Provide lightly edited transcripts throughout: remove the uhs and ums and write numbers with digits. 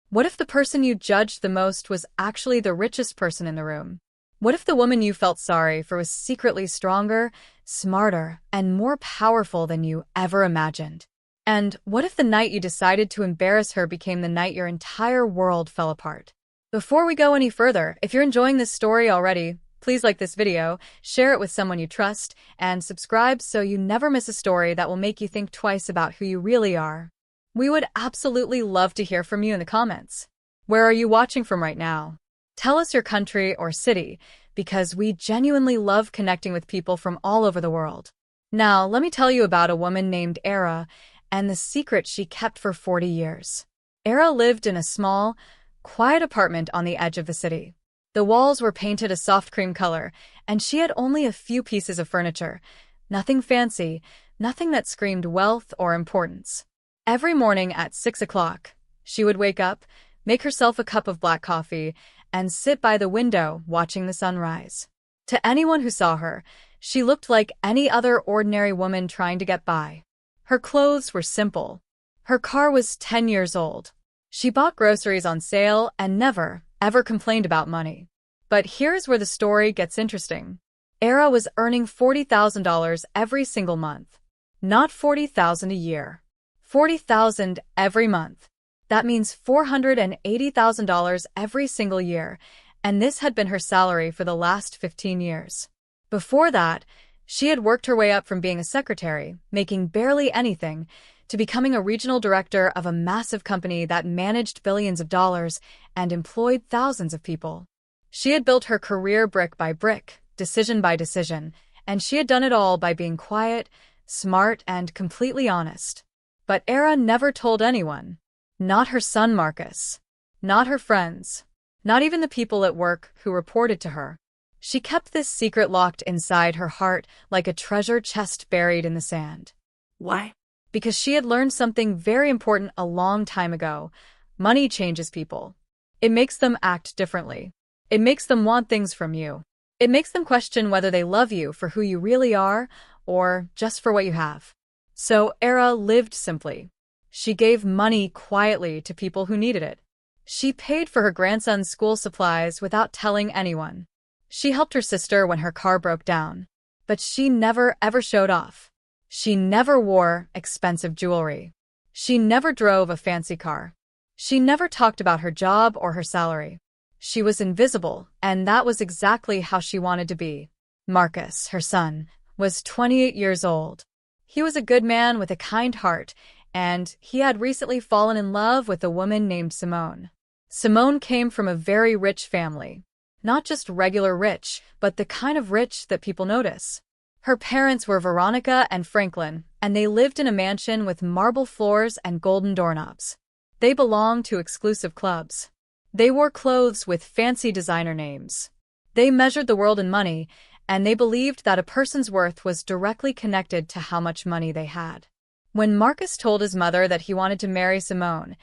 What if the person you judged the most was actually the richest person in the room? What if the woman you felt sorry for was secretly stronger, smarter, and more powerful than you ever imagined? And what if the night you decided to embarrass her became the night your entire world fell apart? Before we go any further, if you're enjoying this story already, please like this video, share it with someone you trust, and subscribe so you never miss a story that will make you think twice about who you really are. We would absolutely love to hear from you in the comments. Where are you watching from right now? Tell us your country or city, because we genuinely love connecting with people from all over the world. Now, let me tell you about a woman named Era and the secret she kept for 40 years. Era lived in a small, quiet apartment on the edge of the city. The walls were painted a soft cream color, and she had only a few pieces of furniture. Nothing fancy, nothing that screamed wealth or importance. Every morning at 6 o'clock, she would wake up, make herself a cup of black coffee, and sit by the window watching the sunrise. To anyone who saw her, she looked like any other ordinary woman trying to get by. Her clothes were simple. Her car was 10 years old. She bought groceries on sale and never, ever complained about money. But here's where the story gets interesting. Era was earning $40,000 every single month. Not $40,000 a year. $40,000 every month. That means $480,000 every single year, and this had been her salary for the last 15 years. Before that, she had worked her way up from being a secretary, making barely anything, to becoming a regional director of a massive company that managed billions of dollars and employed thousands of people. She had built her career brick by brick, decision by decision, and she had done it all by being quiet, smart, and completely honest. But Era never told anyone. Not her son Marcus. Not her friends. Not even the people at work who reported to her. She kept this secret locked inside her heart like a treasure chest buried in the sand. Why? Because she had learned something very important a long time ago. Money changes people. It makes them act differently. It makes them want things from you. It makes them question whether they love you for who you really are or just for what you have. So Era lived simply. She gave money quietly to people who needed it. She paid for her grandson's school supplies without telling anyone. She helped her sister when her car broke down. But she never ever showed off. She never wore expensive jewelry. She never drove a fancy car. She never talked about her job or her salary. She was invisible, and that was exactly how she wanted to be. Marcus, her son, was 28 years old. He was a good man with a kind heart, and he had recently fallen in love with a woman named Simone. Simone came from a very rich family. Not just regular rich, but the kind of rich that people notice. Her parents were Veronica and Franklin, and they lived in a mansion with marble floors and golden doorknobs. They belonged to exclusive clubs. They wore clothes with fancy designer names. They measured the world in money, and they believed that a person's worth was directly connected to how much money they had. When Marcus told his mother that he wanted to marry Simone,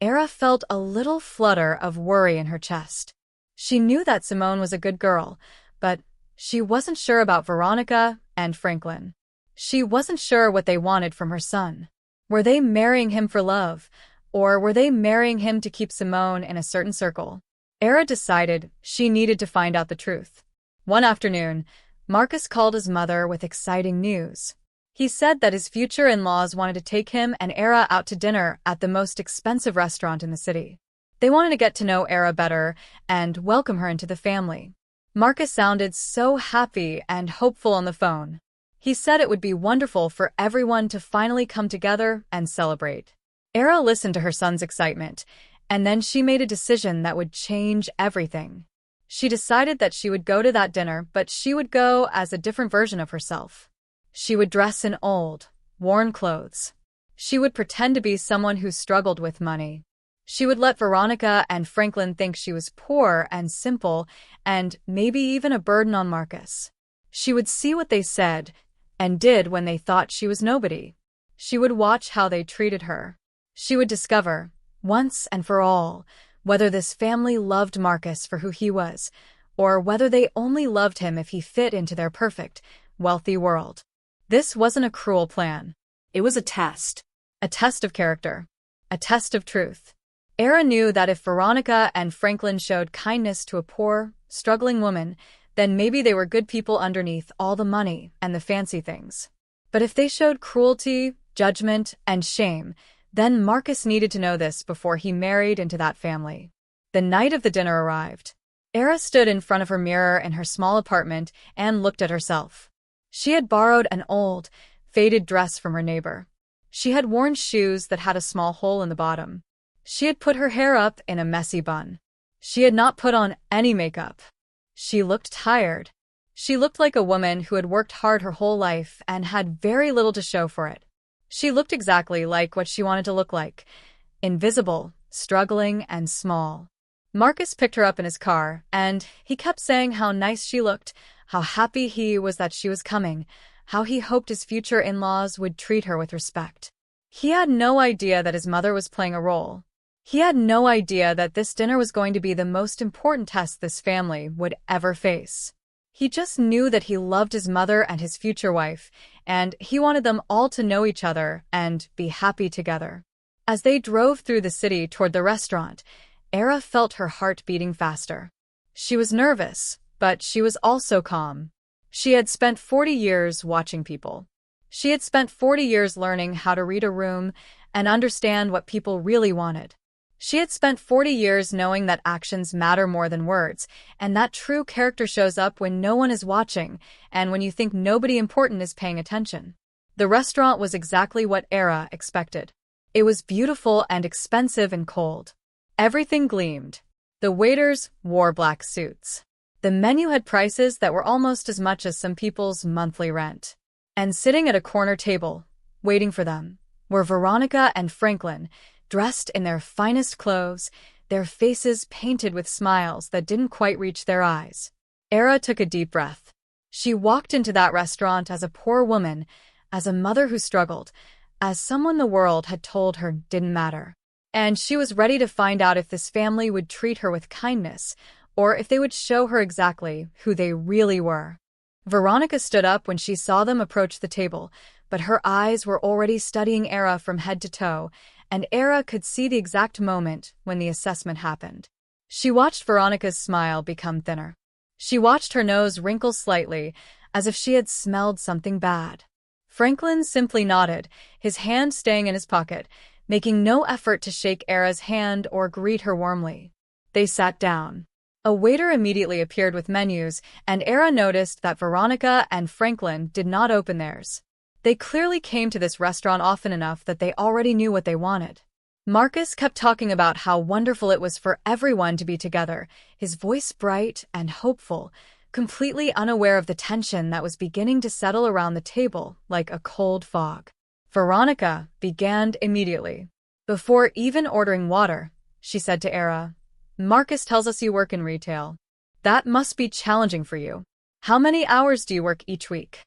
Era felt a little flutter of worry in her chest. She knew that Simone was a good girl, but she wasn't sure about Veronica and Franklin. She wasn't sure what they wanted from her son. Were they marrying him for love, or were they marrying him to keep Simone in a certain circle? Era decided she needed to find out the truth. One afternoon, Marcus called his mother with exciting news. He said that his future in-laws wanted to take him and Era out to dinner at the most expensive restaurant in the city. They wanted to get to know Era better and welcome her into the family. Marcus sounded so happy and hopeful on the phone. He said it would be wonderful for everyone to finally come together and celebrate. Era listened to her son's excitement, and then she made a decision that would change everything. She decided that she would go to that dinner, but she would go as a different version of herself. She would dress in old, worn clothes. She would pretend to be someone who struggled with money. She would let Veronica and Franklin think she was poor and simple, and maybe even a burden on Marcus. She would see what they said and did when they thought she was nobody. She would watch how they treated her. She would discover, once and for all, whether this family loved Marcus for who he was, or whether they only loved him if he fit into their perfect, wealthy world. This wasn't a cruel plan. It was a test. A test of character. A test of truth. Era knew that if Veronica and Franklin showed kindness to a poor, struggling woman, then maybe they were good people underneath all the money and the fancy things. But if they showed cruelty, judgment, and shame, then Marcus needed to know this before he married into that family. The night of the dinner arrived. Era stood in front of her mirror in her small apartment and looked at herself. She had borrowed an old, faded dress from her neighbor. She had worn shoes that had a small hole in the bottom. She had put her hair up in a messy bun. She had not put on any makeup. She looked tired. She looked like a woman who had worked hard her whole life and had very little to show for it. She looked exactly like what she wanted to look like: invisible, struggling, and small. Marcus picked her up in his car, and he kept saying how nice she looked, how happy he was that she was coming, how he hoped his future in-laws would treat her with respect. He had no idea that his mother was playing a role. He had no idea that this dinner was going to be the most important test this family would ever face. He just knew that he loved his mother and his future wife, and he wanted them all to know each other and be happy together. As they drove through the city toward the restaurant, Era felt her heart beating faster. She was nervous, but she was also calm. She had spent 40 years watching people. She had spent 40 years learning how to read a room and understand what people really wanted. She had spent 40 years knowing that actions matter more than words, and that true character shows up when no one is watching and when you think nobody important is paying attention. The restaurant was exactly what Era expected. It was beautiful and expensive and cold. Everything gleamed. The waiters wore black suits. The menu had prices that were almost as much as some people's monthly rent. And sitting at a corner table, waiting for them, were Veronica and Franklin, dressed in their finest clothes, their faces painted with smiles that didn't quite reach their eyes. Era took a deep breath. She walked into that restaurant as a poor woman, as a mother who struggled, as someone the world had told her didn't matter. And she was ready to find out if this family would treat her with kindness, or if they would show her exactly who they really were. Veronica stood up when she saw them approach the table, but her eyes were already studying Era from head to toe, and Era could see the exact moment when the assessment happened. She watched Veronica's smile become thinner. She watched her nose wrinkle slightly, as if she had smelled something bad. Franklin simply nodded, his hand staying in his pocket, making no effort to shake Era's hand or greet her warmly. They sat down. A waiter immediately appeared with menus, and Era noticed that Veronica and Franklin did not open theirs. They clearly came to this restaurant often enough that they already knew what they wanted. Marcus kept talking about how wonderful it was for everyone to be together, his voice bright and hopeful, completely unaware of the tension that was beginning to settle around the table like a cold fog. Veronica began immediately. Before even ordering water, she said to Era, "Marcus tells us you work in retail. That must be challenging for you. How many hours do you work each week?"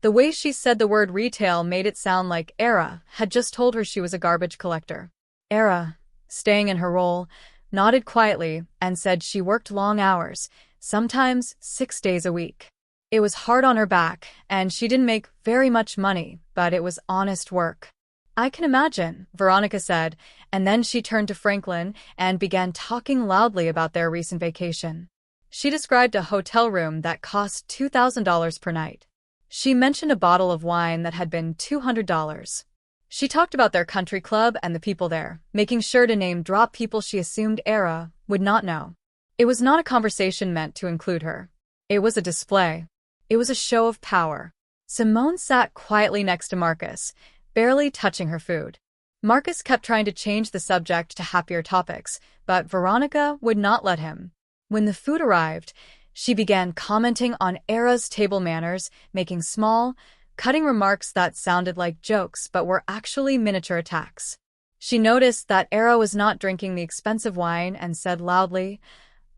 The way she said the word retail made it sound like Era had just told her she was a garbage collector. Era, staying in her role, nodded quietly and said she worked long hours, sometimes 6 days a week. It was hard on her back, and she didn't make very much money, but it was honest work. "I can imagine," Veronica said, and then she turned to Franklin and began talking loudly about their recent vacation. She described a hotel room that cost $2,000 per night. She mentioned a bottle of wine that had been $200. She talked about their country club and the people there, making sure to name-drop people she assumed Era would not know. It was not a conversation meant to include her. It was a display. It was a show of power. Simone sat quietly next to Marcus, barely touching her food. Marcus kept trying to change the subject to happier topics, but Veronica would not let him. When the food arrived, she began commenting on Era's table manners, making small, cutting remarks that sounded like jokes but were actually miniature attacks. She noticed that Era was not drinking the expensive wine and said loudly,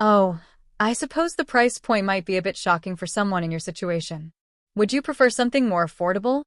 "Oh, I suppose the price point might be a bit shocking for someone in your situation. Would you prefer something more affordable?"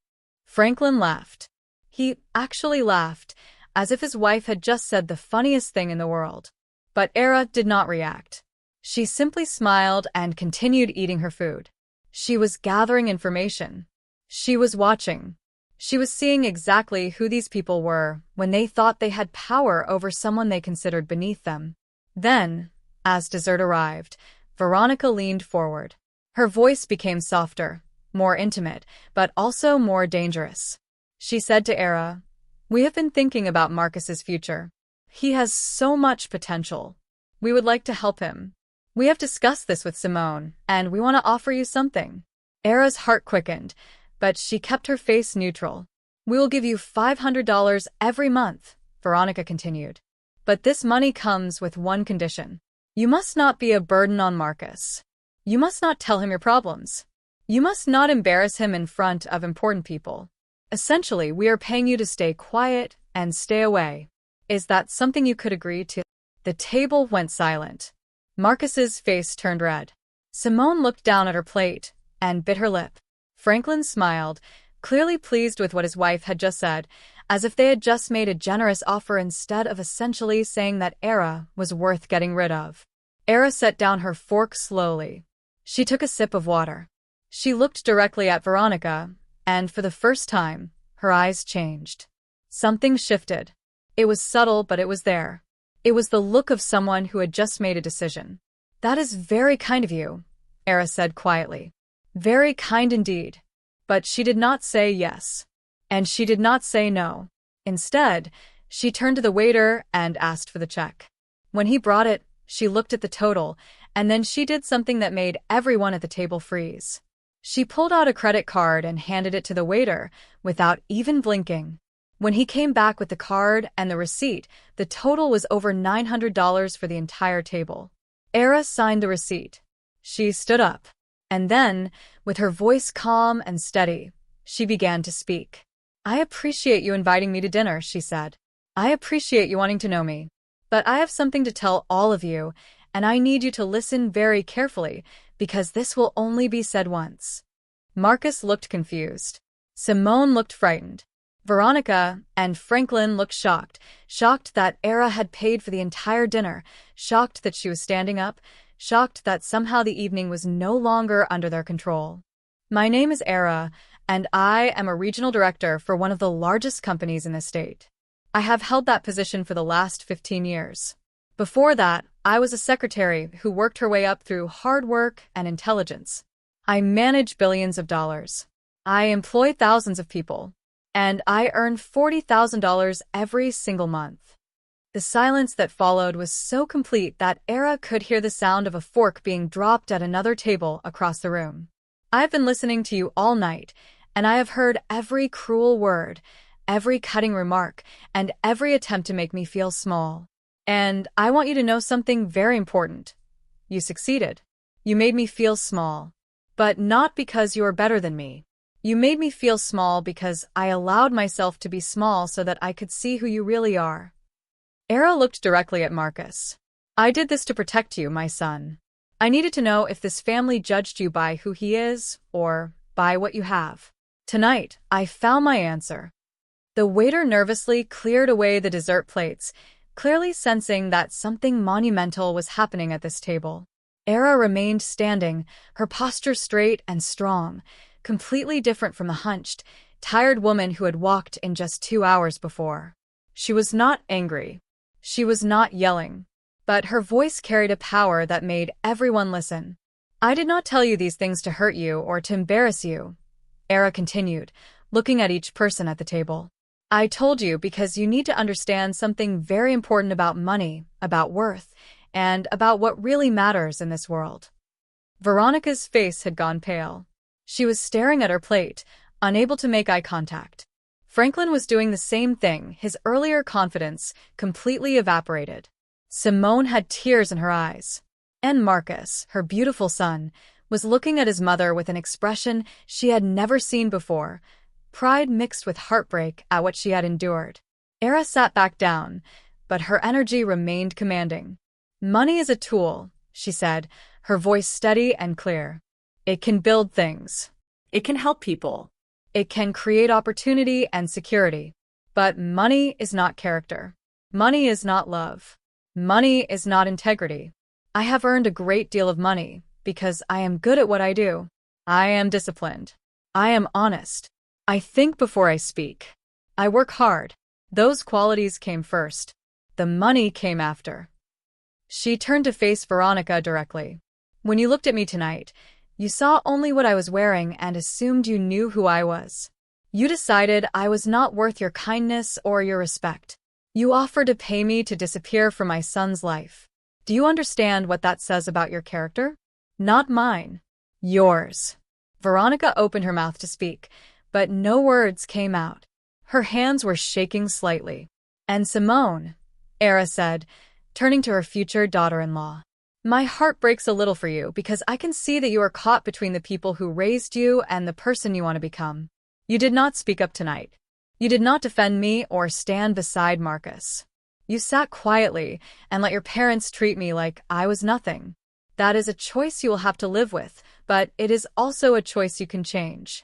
Franklin laughed. He actually laughed, as if his wife had just said the funniest thing in the world. But Era did not react. She simply smiled and continued eating her food. She was gathering information. She was watching. She was seeing exactly who these people were when they thought they had power over someone they considered beneath them. Then, as dessert arrived, Veronica leaned forward. Her voice became softer, more intimate, but also more dangerous. She said to Era, "We have been thinking about Marcus's future. He has so much potential. We would like to help him. We have discussed this with Simone, and we want to offer you something." Era's heart quickened, but she kept her face neutral. "We will give you $500 every month," Veronica continued. "But this money comes with one condition. You must not be a burden on Marcus. You must not tell him your problems. You must not embarrass him in front of important people. Essentially, we are paying you to stay quiet and stay away. Is that something you could agree to?" The table went silent. Marcus's face turned red. Simone looked down at her plate and bit her lip. Franklin smiled, clearly pleased with what his wife had just said, as if they had just made a generous offer instead of essentially saying that Era was worth getting rid of. Era set down her fork slowly. She took a sip of water. She looked directly at Veronica, and for the first time, her eyes changed. Something shifted. It was subtle, but it was there. It was the look of someone who had just made a decision. "That is very kind of you," Era said quietly. "Very kind indeed." But she did not say yes. And she did not say no. Instead, she turned to the waiter and asked for the check. When he brought it, she looked at the total, and then she did something that made everyone at the table freeze. She pulled out a credit card and handed it to the waiter, without even blinking. When he came back with the card and the receipt, the total was over $900 for the entire table. Era signed the receipt. She stood up. And then, with her voice calm and steady, she began to speak. "I appreciate you inviting me to dinner," she said. "I appreciate you wanting to know me. But I have something to tell all of you, and I need you to listen very carefully, because this will only be said once." Marcus looked confused. Simone looked frightened. Veronica and Franklin looked shocked, shocked that Era had paid for the entire dinner, shocked that she was standing up, shocked that somehow the evening was no longer under their control. "My name is Era, and I am a regional director for one of the largest companies in the state. I have held that position for the last 15 years. Before that, I was a secretary who worked her way up through hard work and intelligence. I manage billions of dollars. I employ thousands of people. And I earn $40,000 every single month." The silence that followed was so complete that Era could hear the sound of a fork being dropped at another table across the room. "I've been listening to you all night, and I have heard every cruel word, every cutting remark, and every attempt to make me feel small. And I want you to know something very important. You succeeded. You made me feel small. But not because you are better than me. You made me feel small because I allowed myself to be small so that I could see who you really are." Era looked directly at Marcus. "I did this to protect you, my son. I needed to know if this family judged you by who he is or by what you have. Tonight, I found my answer." The waiter nervously cleared away the dessert plates, clearly sensing that something monumental was happening at this table. Era remained standing, her posture straight and strong, completely different from the hunched, tired woman who had walked in just 2 hours before. She was not angry. She was not yelling. But her voice carried a power that made everyone listen. "I did not tell you these things to hurt you or to embarrass you," Era continued, looking at each person at the table. "I told you because you need to understand something very important about money, about worth, and about what really matters in this world." Veronica's face had gone pale. She was staring at her plate, unable to make eye contact. Franklin was doing the same thing, his earlier confidence completely evaporated. Simone had tears in her eyes. And Marcus, her beautiful son, was looking at his mother with an expression she had never seen before, pride mixed with heartbreak at what she had endured. Era sat back down, but her energy remained commanding. "Money is a tool," she said, her voice steady and clear. "It can build things. It can help people. It can create opportunity and security. But money is not character. Money is not love. Money is not integrity. I have earned a great deal of money because I am good at what I do. I am disciplined. I am honest. I think before I speak. I work hard. Those qualities came first. The money came after. She turned to face Veronica directly. When you looked at me tonight, you saw only what I was wearing and assumed you knew who I was. You decided I was not worth your kindness or your respect. You offered to pay me to disappear from my son's life. Do you understand what that says about your character? Not mine. Yours. Veronica opened her mouth to speak, but no words came out. Her hands were shaking slightly. And Simone, Era said, turning to her future daughter-in-law. My heart breaks a little for you because I can see that you are caught between the people who raised you and the person you want to become. You did not speak up tonight. You did not defend me or stand beside Marcus. You sat quietly and let your parents treat me like I was nothing. That is a choice you will have to live with, but it is also a choice you can change.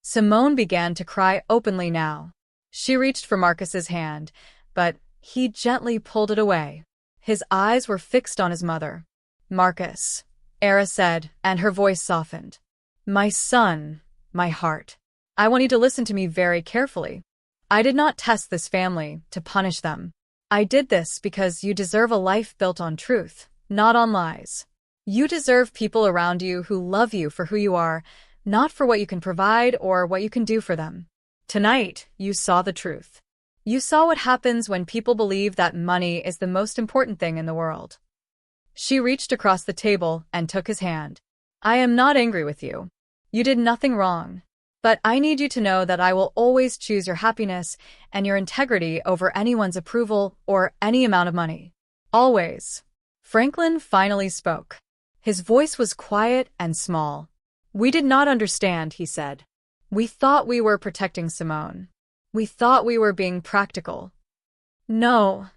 Simone began to cry openly now. She reached for Marcus's hand, but he gently pulled it away. His eyes were fixed on his mother. Marcus, Era said, and her voice softened. My son, my heart. I want you to listen to me very carefully. I did not test this family to punish them. I did this because you deserve a life built on truth, not on lies. You deserve people around you who love you for who you are, not for what you can provide or what you can do for them. Tonight, you saw the truth. You saw what happens when people believe that money is the most important thing in the world. She reached across the table and took his hand. I am not angry with you. You did nothing wrong. But I need you to know that I will always choose your happiness and your integrity over anyone's approval or any amount of money. Always. Franklin finally spoke. His voice was quiet and small. We did not understand, he said. We thought we were protecting Simone. We thought we were being practical. No,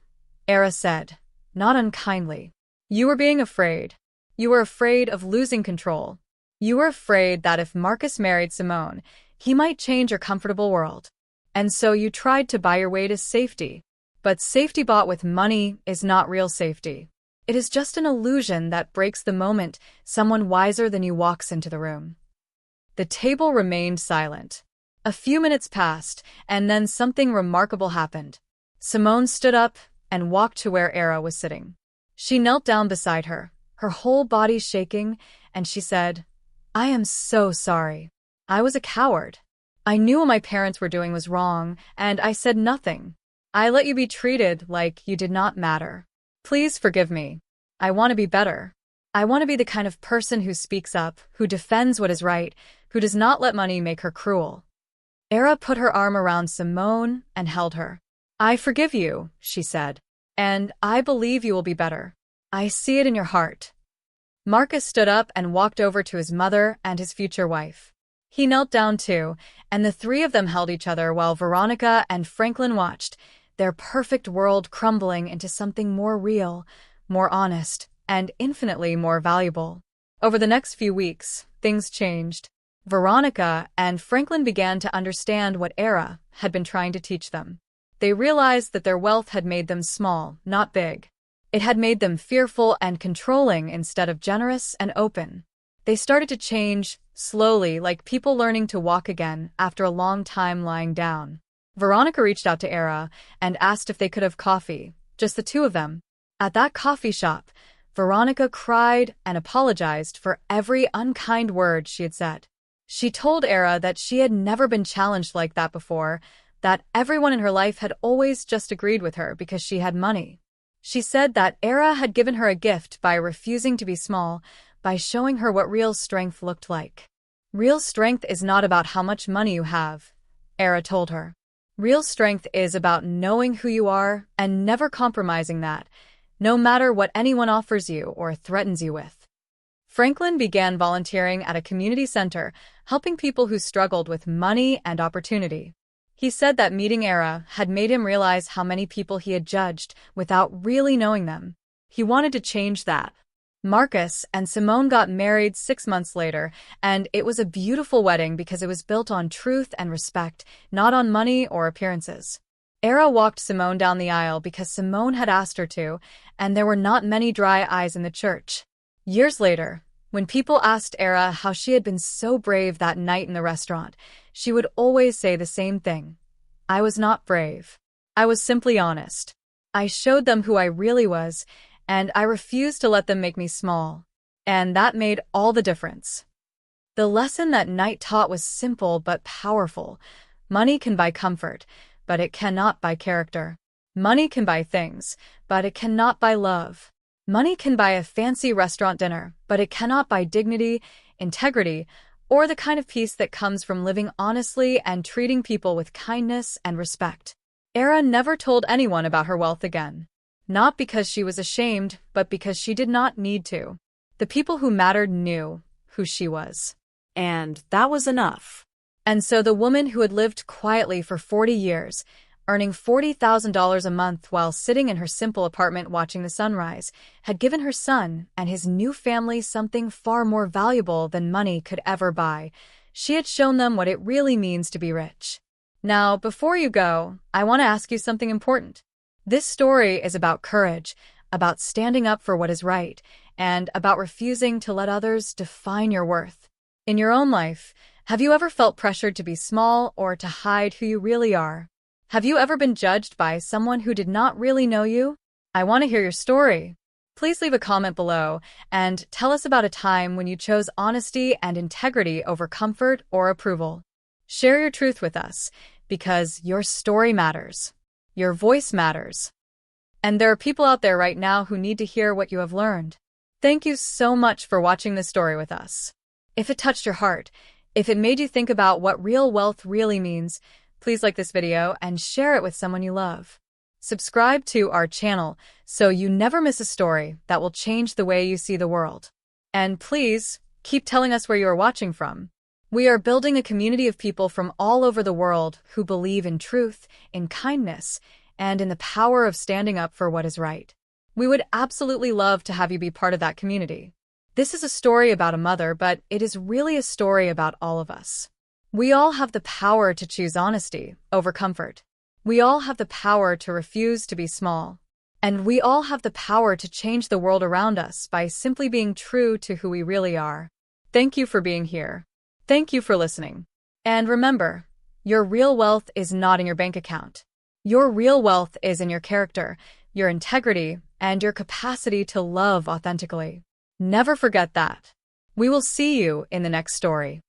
Era said, not unkindly. You were being afraid. You were afraid of losing control. You were afraid that if Marcus married Simone, he might change your comfortable world. And so you tried to buy your way to safety. But safety bought with money is not real safety. It is just an illusion that breaks the moment someone wiser than you walks into the room. The table remained silent. A few minutes passed, and then something remarkable happened. Simone stood up and walked to where Era was sitting. She knelt down beside her, her whole body shaking, and she said, I am so sorry. I was a coward. I knew what my parents were doing was wrong, and I said nothing. I let you be treated like you did not matter. Please forgive me. I want to be better. I want to be the kind of person who speaks up, who defends what is right, who does not let money make her cruel. Era put her arm around Simone and held her. I forgive you, she said. And I believe you will be better. I see it in your heart. Marcus stood up and walked over to his mother and his future wife. He knelt down too, and the three of them held each other while Veronica and Franklin watched, their perfect world crumbling into something more real, more honest, and infinitely more valuable. Over the next few weeks, things changed. Veronica and Franklin began to understand what Era had been trying to teach them. They realized that their wealth had made them small, not big. It had made them fearful and controlling instead of generous and open. They started to change, slowly, like people learning to walk again after a long time lying down. Veronica reached out to Era and asked if they could have coffee, just the two of them. At that coffee shop, Veronica cried and apologized for every unkind word she had said. She told Era that she had never been challenged like that before, that everyone in her life had always just agreed with her because she had money. She said that Era had given her a gift by refusing to be small, by showing her what real strength looked like. Real strength is not about how much money you have, Era told her. Real strength is about knowing who you are and never compromising that, no matter what anyone offers you or threatens you with. Franklin began volunteering at a community center, helping people who struggled with money and opportunity. He said that meeting Era had made him realize how many people he had judged without really knowing them. He wanted to change that. Marcus and Simone got married 6 months later, and it was a beautiful wedding because it was built on truth and respect, not on money or appearances. Era walked Simone down the aisle because Simone had asked her to, and there were not many dry eyes in the church. Years later, When people asked Era how she had been so brave that night in the restaurant, she would always say the same thing. I was not brave. I was simply honest. I showed them who I really was, and I refused to let them make me small. And that made all the difference. The lesson that night taught was simple but powerful. Money can buy comfort, but it cannot buy character. Money can buy things, but it cannot buy love. Money can buy a fancy restaurant dinner, but it cannot buy dignity, integrity, or the kind of peace that comes from living honestly and treating people with kindness and respect. Era never told anyone about her wealth again. Not because she was ashamed, but because she did not need to. The people who mattered knew who she was. And that was enough. And so the woman who had lived quietly for 40 years, earning $40,000 a month while sitting in her simple apartment watching the sunrise, had given her son and his new family something far more valuable than money could ever buy. She had shown them what it really means to be rich. Now, before you go, I want to ask you something important. This story is about courage, about standing up for what is right, and about refusing to let others define your worth. In your own life, have you ever felt pressured to be small or to hide who you really are? Have you ever been judged by someone who did not really know you? I want to hear your story. Please leave a comment below and tell us about a time when you chose honesty and integrity over comfort or approval. Share your truth with us, because your story matters. Your voice matters. And there are people out there right now who need to hear what you have learned. Thank you so much for watching this story with us. If it touched your heart, if it made you think about what real wealth really means, please like this video and share it with someone you love. Subscribe to our channel so you never miss a story that will change the way you see the world. And please, keep telling us where you are watching from. We are building a community of people from all over the world who believe in truth, in kindness, and in the power of standing up for what is right. We would absolutely love to have you be part of that community. This is a story about a mother, but it is really a story about all of us. We all have the power to choose honesty over comfort. We all have the power to refuse to be small. And we all have the power to change the world around us by simply being true to who we really are. Thank you for being here. Thank you for listening. And remember, your real wealth is not in your bank account. Your real wealth is in your character, your integrity, and your capacity to love authentically. Never forget that. We will see you in the next story.